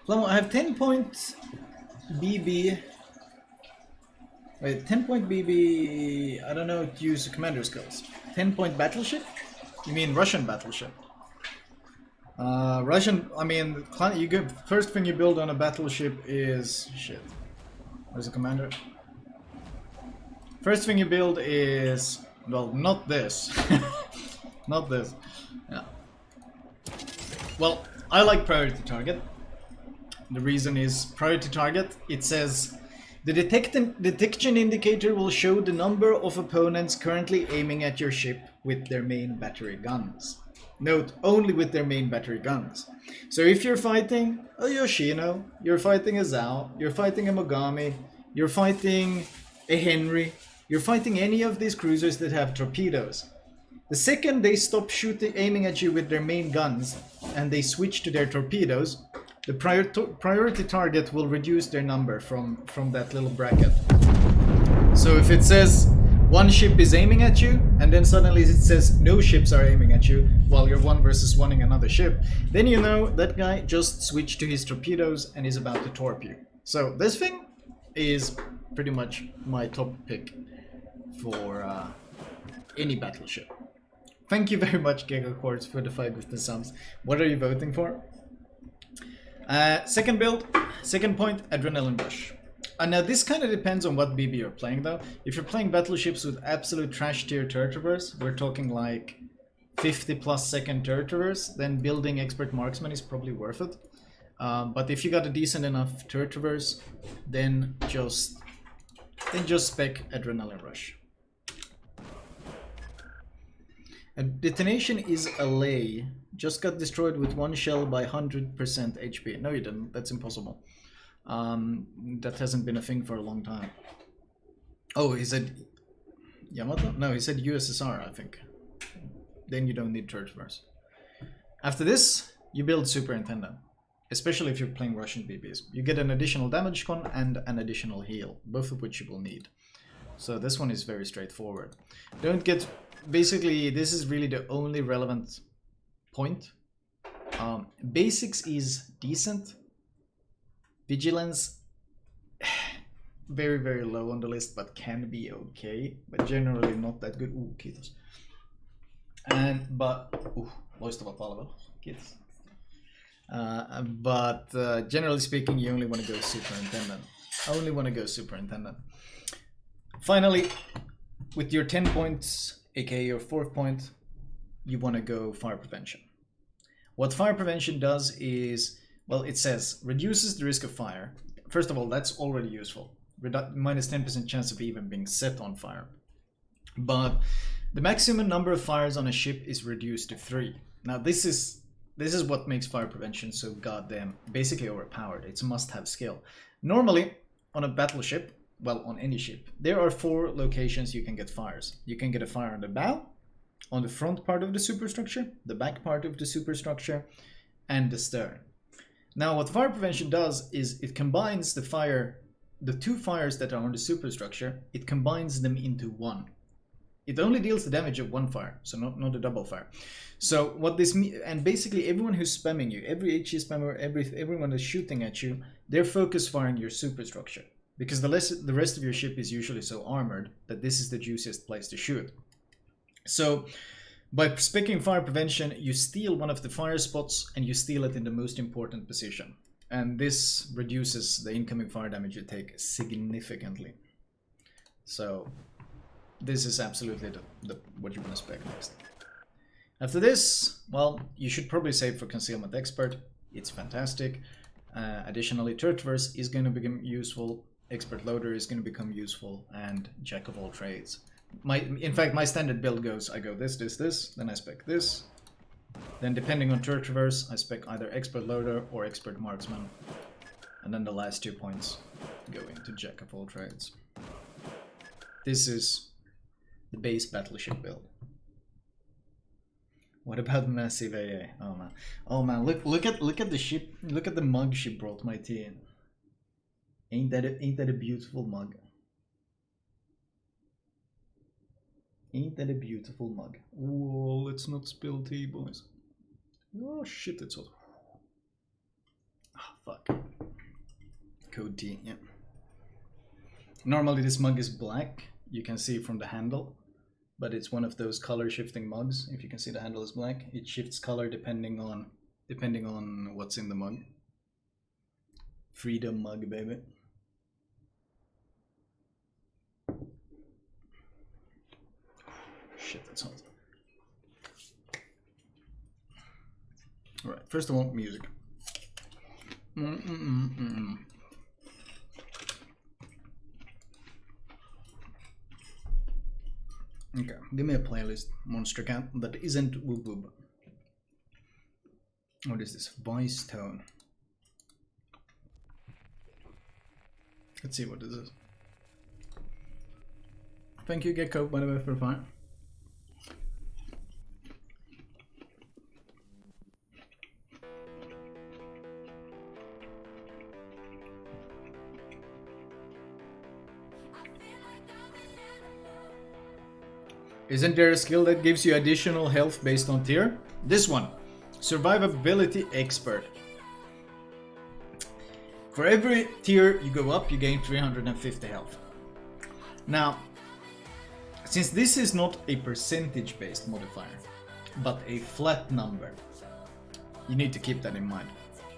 Flamu, I have 10 point BB. Wait, 10 point BB. I don't know how to use commander skills. 10 point battleship? You mean Russian battleship? Russian. I mean, you get first thing you build on a battleship is shit. Where's the commander? First thing you build is, well, not this. Not this. Yeah. Well, I like priority target. The reason is priority target. It says the detection indicator will show the number of opponents currently aiming at your ship with their main battery guns. Note, only with their main battery guns. So if you're fighting a Yoshino, you're fighting a Zhao, you're fighting a Mogami, you're fighting a Henry, you're fighting any of these cruisers that have torpedoes. The second they stop aiming at you with their main guns and they switch to their torpedoes, the priority target will reduce their number from that little bracket. So if it says one ship is aiming at you and then suddenly it says no ships are aiming at you while you're 1 versus 1ing another ship, then you know that guy just switched to his torpedoes and is about to torp you. So this thing is pretty much my top pick for any battleship. Thank you very much, Giga Quartz, for the 5 with the subs. What are you voting for? Second build, second point, Adrenaline Rush. Now this kind of depends on what BB you're playing though. If you're playing battleships with absolute trash tier turret traverse, we're talking like 50 plus second turret traverse, then building Expert Marksman is probably worth it. But if you got a decent enough turret traverse, then just spec Adrenaline Rush. A detonation is a lay. Just got destroyed with 1 shell by 100% HP. No, you didn't. That's impossible. That hasn't been a thing for a long time. Oh, he said Yamato? No, he said USSR, I think. Then you don't need turret traverse. After this, you build Superintendent. Especially if you're playing Russian BBs. You get an additional damage con and an additional heal, both of which you will need. So this one is very straightforward. Don't get... Basically, this is really the only relevant point. Basics is decent. Vigilance, very, very low on the list, but can be okay. But generally not that good. Ooh, kids. Loistava palvelu. Kids. But generally speaking, you only want to go Superintendent. Finally, with your 10 points, aka your 4th point, you want to go Fire Prevention. What Fire Prevention does is, well, it says reduces the risk of fire. First of all, that's already useful. Minus 10% chance of even being set on fire. But the maximum number of fires on a ship is reduced to 3. Now this is what makes Fire Prevention so goddamn basically overpowered. It's a must-have skill. Normally, on a battleship, well, on any ship, there are 4 locations you can get fires. You can get a fire on the bow, on the front part of the superstructure, the back part of the superstructure, and the stern. Now what Fire Prevention does is it combines the 2 fires that are on the superstructure, it combines them into 1. It only deals the damage of 1 fire, so not a double fire. So what this means, and basically everyone who's spamming you, every HE spammer, everyone that's shooting at you, they're focus firing your superstructure. Because the rest of your ship is usually so armored that this is the juiciest place to shoot. So by speccing Fire Prevention, you steal one of the fire spots and you steal it in the most important position. And this reduces the incoming fire damage you take significantly. So this is absolutely what you want to spec next. After this, well, you should probably save for Concealment Expert. It's fantastic. Additionally, Turret Traverse is going to become useful. Expert Loader is going to become useful, and Jack of all trades. In fact, my standard build goes, I go this, then I spec this. Then depending on Turret Traverse, I spec either Expert Loader or Expert Marksman. And then the last 2 points go into Jack of all trades. This is the base battleship build. What about massive AA? Oh man. Oh man, look at the ship, look at the mug she brought my tea in. Ain't that a beautiful mug? Ain't that a beautiful mug? Whoa, let's not spill tea, boys. Oh shit, it's hot. Oh, fuck. Code T, yeah. Normally this mug is black, you can see from the handle, but it's one of those color shifting mugs. If you can see, the handle is black. It shifts color depending on what's in the mug. Freedom mug, baby. Shit, that's hot. Alright, first of all, music. Okay, give me a playlist, Monster Cat, that isn't Woob Woob. What is this? Vice Tone. Let's see what this is. Thank you, Gecko, by the way, for fine. Isn't there a skill that gives you additional health based on tier? This one, Survivability Expert. For every tier you go up, you gain 350 health. Now, since this is not a percentage based modifier, but a flat number, you need to keep that in mind.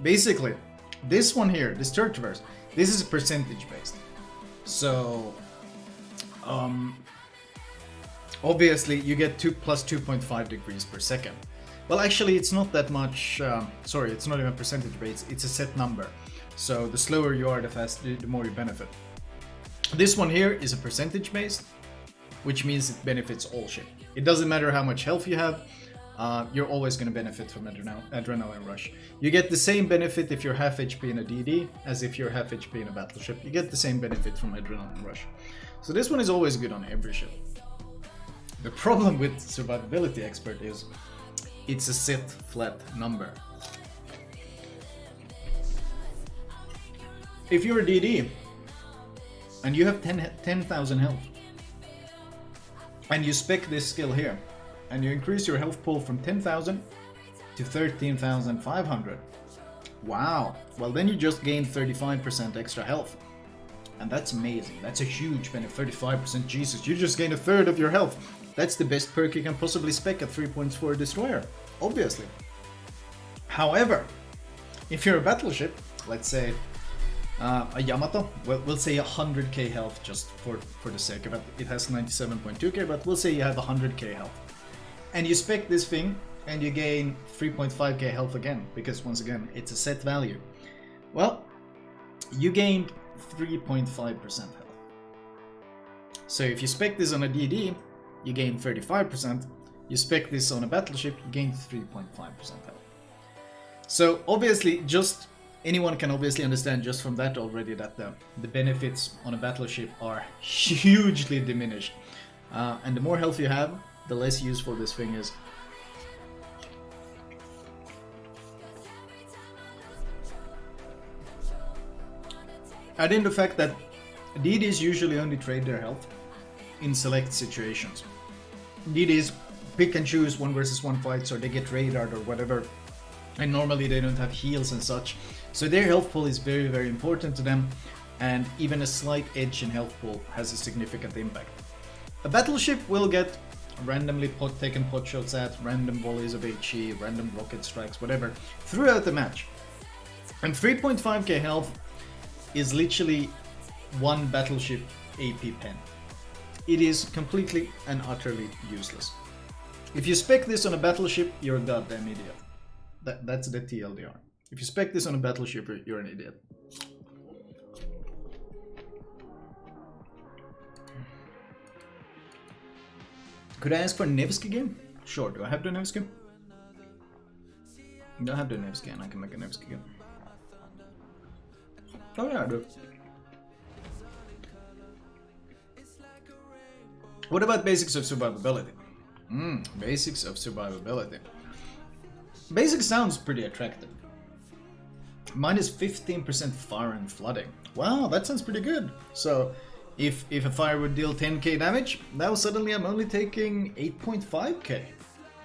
Basically, this one here, this Turtverse, this is percentage based. So, obviously you get 2 plus 2.5 degrees per second. Well, actually it's not that much, sorry, it's not even percentage based, it's a set number. So the slower you are, the faster, the more you benefit. This one here is a percentage based, which means it benefits all shit. It doesn't matter how much health you have, you're always going to benefit from Adrenaline Rush. You get the same benefit if you're half HP in a DD as if you're half HP in a battleship. You get the same benefit from Adrenaline Rush. So this one is always good on every ship. The problem with Survivability Expert is it's a set flat number. If you're a DD and you have 10,000 health and you spec this skill here and you increase your health pool from 10,000 to 13,500, wow, well then you just gained 35% extra health. And that's amazing. That's a huge benefit. 35%, Jesus, you just gained a third of your health. That's the best perk you can possibly spec at 3 points for a destroyer, obviously. However, if you're a battleship, let's say a Yamato, well, we'll say 100k health just for the sake of it. It has 97.2k, but we'll say you have 100k health. And you spec this thing and you gain 3.5k health again, because once again, it's a set value. Well, you gained 3.5% health. So if you spec this on a DD, you gain 35%. You spec this on a battleship, you gain 3.5% health. So obviously, just anyone can obviously understand just from that already that the benefits on a battleship are hugely diminished. And the more health you have, the less useful this thing is. Add in the fact that DDs usually only trade their health in select situations. DDs pick and choose 1 versus 1 fights, or they get radared or whatever, and normally they don't have heals and such. So their health pool is very, very important to them, and even a slight edge in health pool has a significant impact. A battleship will get randomly taken pot shots at, random volleys of HE, random rocket strikes, whatever, throughout the match. And 3.5k health is literally one battleship AP pen. It is completely and utterly useless. If you spec this on a battleship, you're a goddamn idiot. That's the TLDR. If you spec this on a battleship, you're an idiot. Could I ask for Nevsky game? Sure, do I have the Nevsky? Do I have the Nevsky and I can make a Nevsky game? Oh yeah, I do. What about basics of survivability? Basics of survivability. Basics sounds pretty attractive. Minus 15% fire and flooding. Wow, that sounds pretty good. So, if a fire would deal 10k damage, now suddenly I'm only taking 8.5k.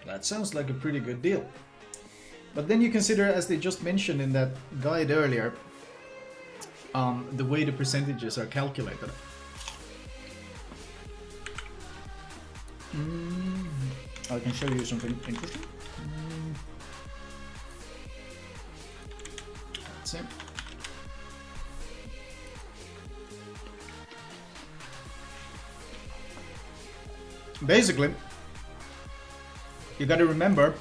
That sounds like a pretty good deal. But then you consider, as they just mentioned in that guide earlier, the way the percentages are calculated. I can show you something interesting. Let's see. Basically, you gotta remember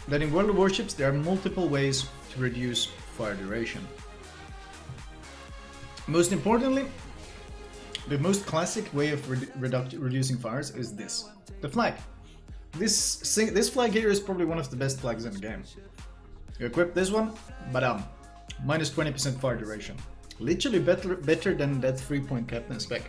that in World of Warships there are multiple ways to reduce fire duration. Most importantly, the most classic way of reducing fires is this, the flag. This flag here is probably one of the best flags in the game. You equip this one, but minus 20% fire duration. Literally better than that 3-point captain spec.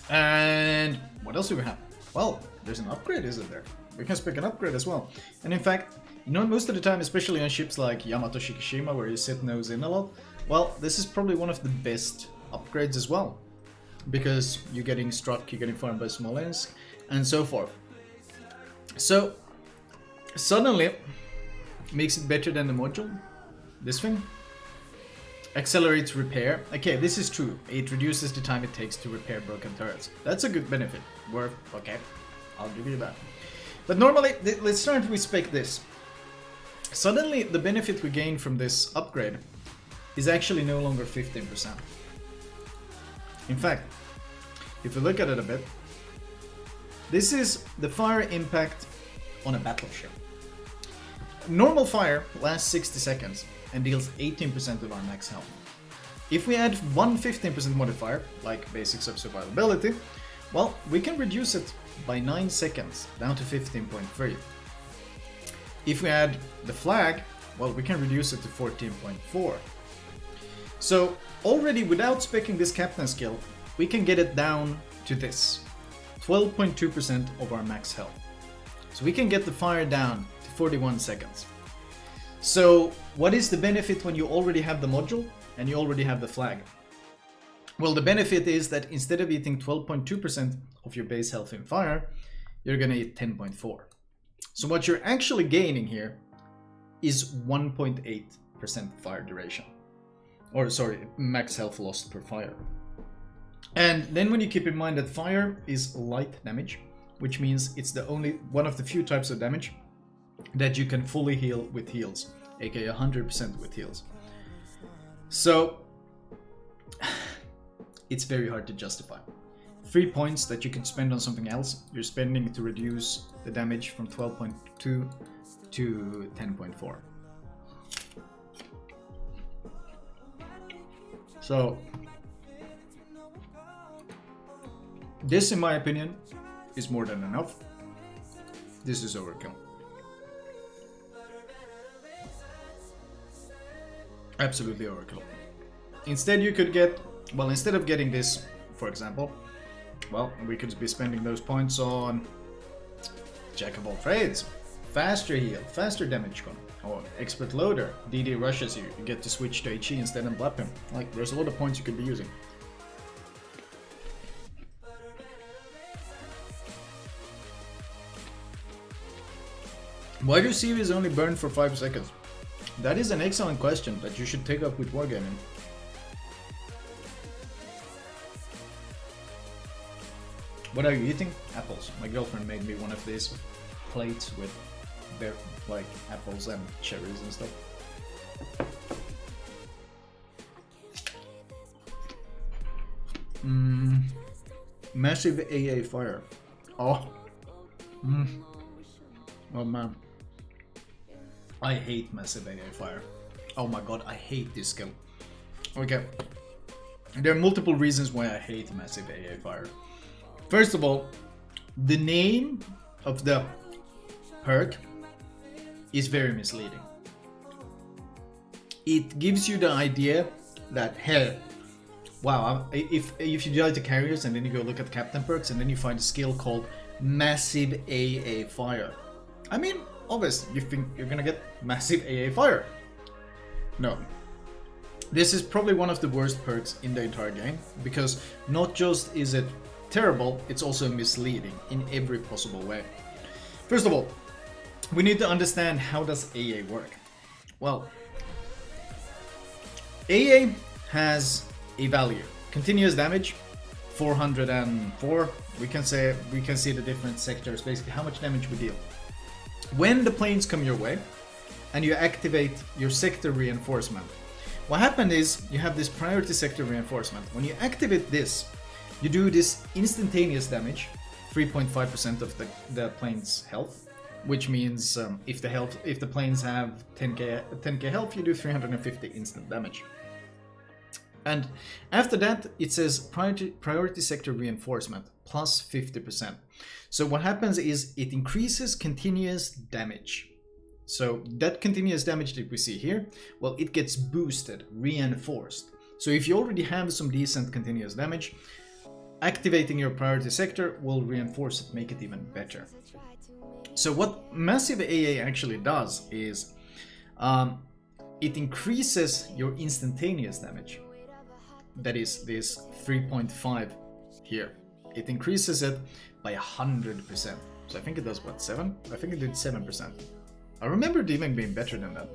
And what else do we have? Well, there's an upgrade, isn't there? We can spec an upgrade as well. And in fact, you know, most of the time, especially on ships like Yamato Shikishima, where you sit nose in a lot, well, this is probably one of the best upgrades as well. Because you're getting struck, you're getting farmed by Smolensk, and so forth. So, suddenly, makes it better than the module. This thing. Accelerates repair. Okay, this is true. It reduces the time it takes to repair broken turrets. That's a good benefit. Worth, okay, I'll give you that. But normally, let's start with spec this. Suddenly, the benefit we gain from this upgrade is actually no longer 15%. In fact, if you look at it a bit, this is the fire impact on a battleship. Normal fire lasts 60 seconds and deals 18% of our max health. If we add one 15% modifier, like basics of survivability, well, we can reduce it by 9 seconds, down to 15.3. If we add the flag, well, we can reduce it to 14.4. So, already without speccing this captain skill, we can get it down to this, 12.2% of our max health. So we can get the fire down to 41 seconds. So, what is the benefit when you already have the module and you already have the flag? Well, the benefit is that instead of eating 12.2% of your base health in fire, you're gonna eat 10.4. So what you're actually gaining here is 1.8% fire duration. Or sorry, max health lost per fire. And then when you keep in mind that fire is light damage, which means it's the only one of the few types of damage that you can fully heal with heals, aka 100% with heals. So it's very hard to justify. 3 points that you can spend on something else, you're spending to reduce the damage from 12.2 to 10.4. So this, in my opinion, is more than enough. This is overkill. Absolutely overkill. Instead, you could get, well, instead of getting this, for example, well, we could be spending those points on Jack of all trades, faster heal, faster damage con, or expert loader. DD rushes you, you get to switch to HE instead and blap him. Like, there's a lot of points you could be using. Why do CVs only burn for 5 seconds? That is an excellent question that you should take up with Wargaming. What are you eating? Apples. My girlfriend made me one of these plates with their, like, apples and cherries and stuff. Massive AA fire. Oh. Oh man. I hate massive AA fire. Oh my god, I hate this skill. Okay. There are multiple reasons why I hate massive AA fire. First of all, the name of the perk is very misleading. It gives you the idea that, hey, wow, if you die to carriers and then you go look at captain perks and then you find a skill called massive AA fire. I mean, obviously, you think you're gonna get massive AA fire. No. This is probably one of the worst perks in the entire game, because not just is it terrible, it's also misleading in every possible way. First of all, we need to understand, how does AA work? Well, AA has a value. Continuous damage, 404. We can see the different sectors, basically how much damage we deal. When the planes come your way, and you activate your sector reinforcement, what happened is you have this priority sector reinforcement. When you activate this, you do this instantaneous damage, 3.5% of the plane's health, which means if the planes have 10k health, you do 350 instant damage. And after that, it says priority sector reinforcement plus 50%. So what happens is it increases continuous damage. So that continuous damage that we see here, well, it gets boosted, reinforced. So if you already have some decent continuous damage, activating your priority sector will reinforce it, make it even better. So what massive AA actually does is it increases your instantaneous damage. That is this 3.5 here. It increases it by 100%. So I think it does what, 7? I think it did 7%. I remember it even being better than that,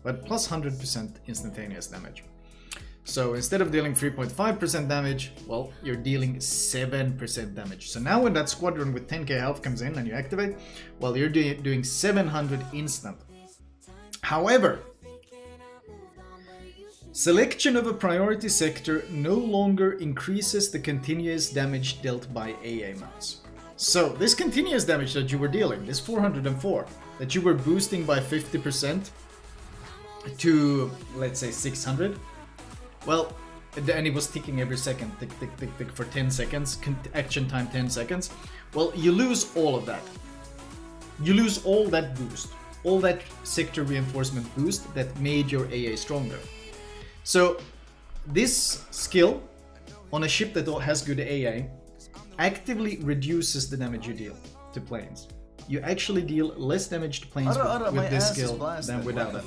but plus 100% instantaneous damage. So instead of dealing 3.5% damage, well, you're dealing 7% damage. So now when that squadron with 10k health comes in and you activate, well, you're doing 700 instant. However, selection of a priority sector no longer increases the continuous damage dealt by AA mounts. So this continuous damage that you were dealing, this 404, that you were boosting by 50% to, let's say, 600, well, and it was ticking every second, tick, tick, tick, tick, for 10 seconds, action time 10 seconds, well, you lose all of that. You lose all that boost, all that sector reinforcement boost that made your AA stronger. So this skill on a ship that has good AA actively reduces the damage you deal to planes. You actually deal less damage to planes with this skill than without it.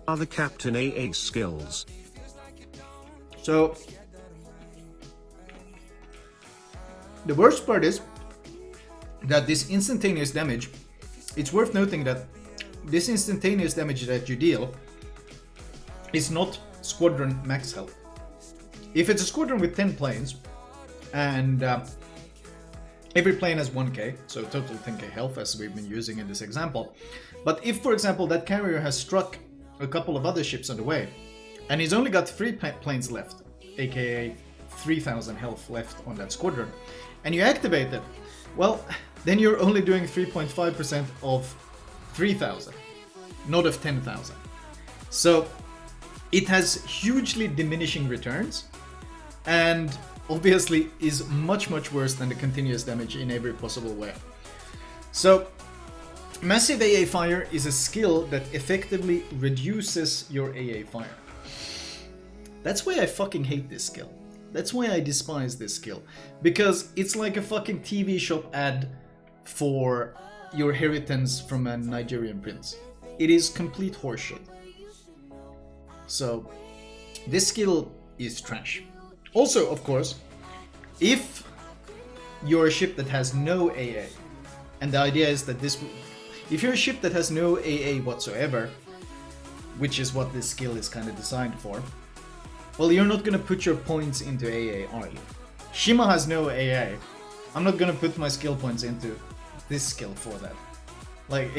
Are the Captain AA skills? So the worst part is that this instantaneous damage, it's worth noting that this instantaneous damage that you deal is not squadron max health. If it's a squadron with 10 planes and every plane has 1k, so total 10k health as we've been using in this example. But if, for example, that carrier has struck a couple of other ships on the way and he's only got 3 planes left, aka 3000 health left on that squadron, and you activate it, well, then you're only doing 3.5% of 3000, not of 10,000. So it has hugely diminishing returns and obviously is much worse than the continuous damage in every possible way. So massive AA fire is a skill that effectively reduces your AA fire. That's why I fucking hate this skill. That's why I despise this skill. Because it's like a fucking TV shop ad for your inheritance from a Nigerian prince. It is complete horseshit. So this skill is trash. Also, of course, if you're a ship that has no AA, and the idea is that if you're a ship that has no AA whatsoever, which is what this skill is kind of designed for, well, you're not going to put your points into AA, are you? Shima has no AA. I'm not going to put my skill points into this skill for that. Like,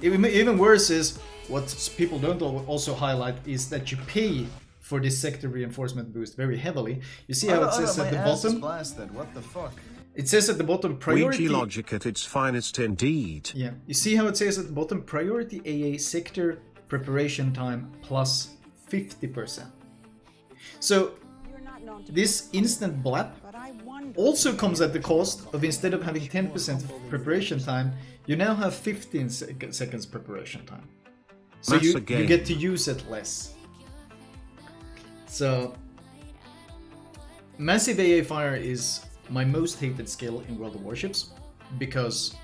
even worse is, what people don't also highlight is that you pay for this sector reinforcement boost very heavily. You see how it says at the bottom? What the fuck? It says at the bottom, priority... Ouija logic at its finest indeed. Yeah, you see how it says at the bottom, priority AA sector preparation time plus 50%. So this instant blap also comes at the cost of, instead of having 10% preparation time, you now have 15 seconds preparation time. So you get to use it less. So massive AA fire is my most hated skill in World of Warships because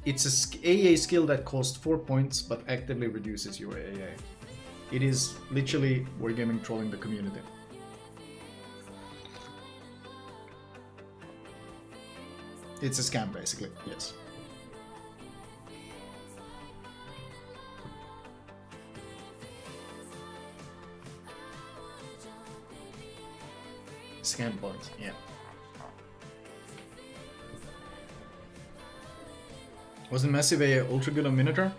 it's a AA skill that costs 4 points but actively reduces your AA. It is literally wargaming trolling the community. It's a scam basically, yes. Scan points, yeah. Wasn't Massive AA ultra good on Minotaur?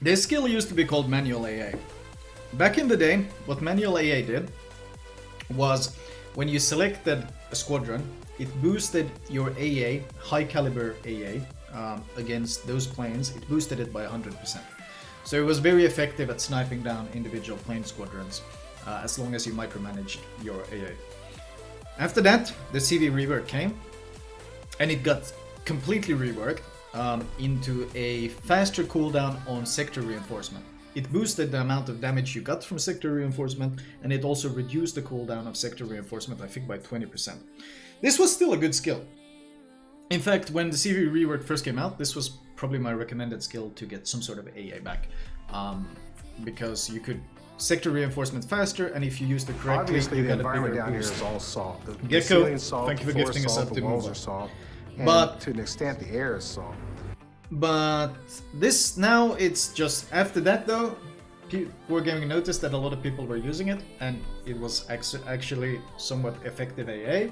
This skill used to be called Manual AA. Back in the day, what Manual AA did was when you selected a squadron, it boosted your AA, high caliber AA, against those planes. It boosted it by 100%. So it was very effective at sniping down individual plane squadrons, as long as you micromanaged your AA. After that, the CV rework came, and it got completely reworked into a faster cooldown on sector reinforcement. It boosted the amount of damage you got from sector reinforcement, and it also reduced the cooldown of sector reinforcement, I think, by 20%. This was still a good skill. In fact, when the CV rework first came out, this was probably my recommended skill to get some sort of AA back, because you could sector reinforcement faster, and if you use the correct Obviously, you the got a environment bigger down boost. here is all soft. The Gecko, ceiling's soft, thank you for the floor gifting is us soft, up the to walls move are on. soft, and But to an extent, the air is soft. But this now, it's just after that though, we're getting notice that a lot of people were using it, and it was actually somewhat effective AA.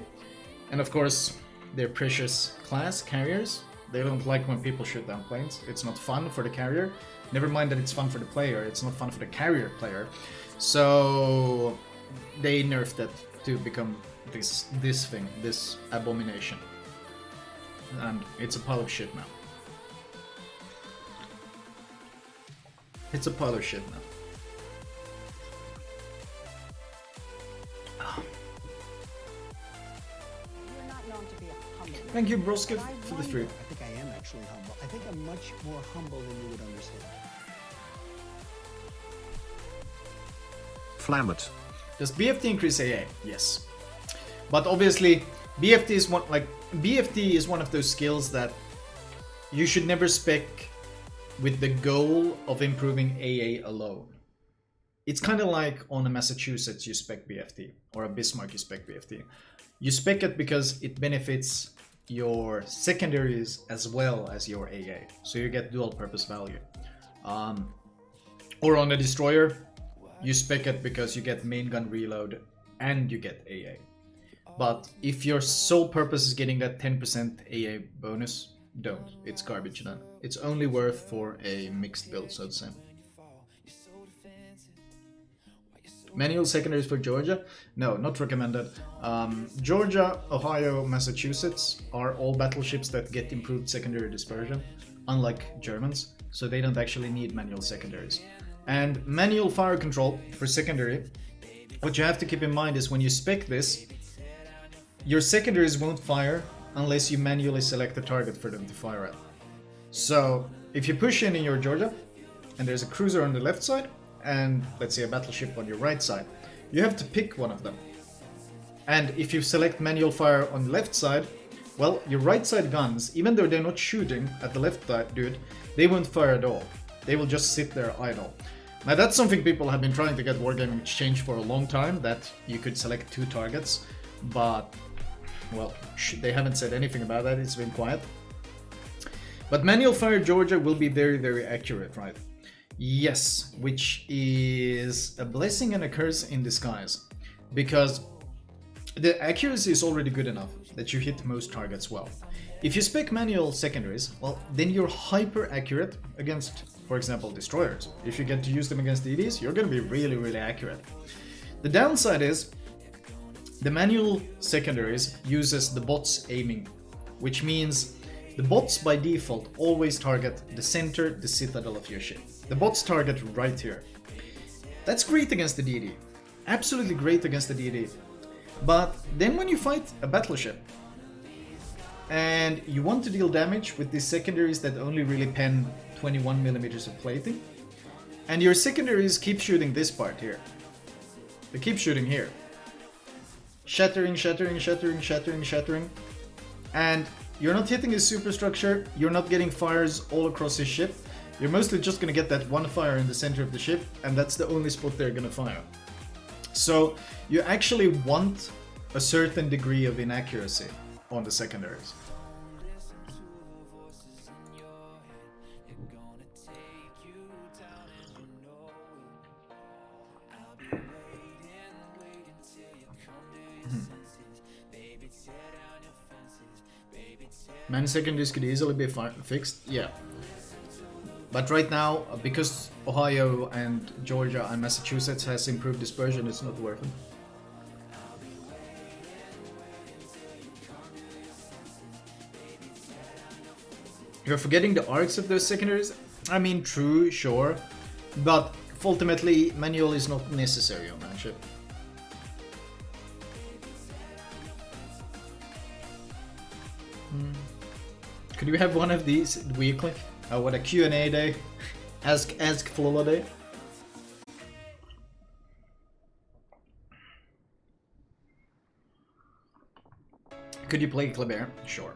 And of course, they're precious class carriers. They don't like when people shoot down planes. It's not fun for the carrier. Never mind that it's fun for the player. It's not fun for the carrier player. So they nerfed that to become this thing, this abomination, and it's a pile of shit now. It's a pile of shit now. You're not known to be a humble man. Thank you, Broskiv, But I for the wonder- fruit. I think I am actually humble. I think I'm much more humble than you would understand. Flamet. Does BFT increase AA? Yes. But obviously, BFT is one of those skills that you should never spec with the goal of improving AA alone. It's kind of like on a Massachusetts you spec BFT, or a Bismarck you spec BFT. You spec it because it benefits your secondaries as well as your AA, so you get dual purpose value. Or on a destroyer, you spec it because you get main gun reload and you get AA. But if your sole purpose is getting that 10% AA bonus, don't. It's garbage then. It's only worth for a mixed build, so to say. Manual secondaries for Georgia? No, not recommended. Georgia, Ohio, Massachusetts are all battleships that get improved secondary dispersion, unlike Germans, so they don't actually need manual secondaries. And manual fire control for secondary, what you have to keep in mind is when you spec this, your secondaries won't fire unless you manually select a target for them to fire at. So if you push in your Georgia, and there's a cruiser on the left side, and let's say a battleship on your right side, you have to pick one of them. And if you select manual fire on the left side, well, your right side guns, even though they're not shooting at the left dude, they won't fire at all. They will just sit there idle. Now that's something people have been trying to get Wargaming Exchange for a long time, that you could select two targets, but well, they haven't said anything about that, it's been quiet. But manual fire Georgia will be very, very accurate, right? Yes, which is a blessing and a curse in disguise, because the accuracy is already good enough that you hit most targets well. If you spec manual secondaries, well, then you're hyper accurate against, for example, destroyers. If you get to use them against DDs, you're going to be really, really accurate. The downside is the manual secondaries uses the bots aiming, which means the bots by default always target the center, the citadel of your ship. The bots target right here. That's great against the DD. Absolutely great against the DD. But then when you fight a battleship and you want to deal damage with these secondaries that only really pen 21mm of plating, and your secondaries keep shooting this part here. They keep shooting here. Shattering, shattering, shattering, shattering, shattering. And you're not hitting his superstructure, you're not getting fires all across his ship. You're mostly just gonna get that one fire in the center of the ship, and that's the only spot they're gonna fire. So you actually want a certain degree of inaccuracy on the secondaries. Many secondaries could easily be fixed, yeah. But right now, because Ohio and Georgia and Massachusetts has improved dispersion, it's not worth it. You're forgetting the arcs of those secondaries? I mean, true, sure. But ultimately, manual is not necessary on that ship. Could you have one of these weekly? What, a Q&A day? Ask Flora day? Could you play Kleber? Sure.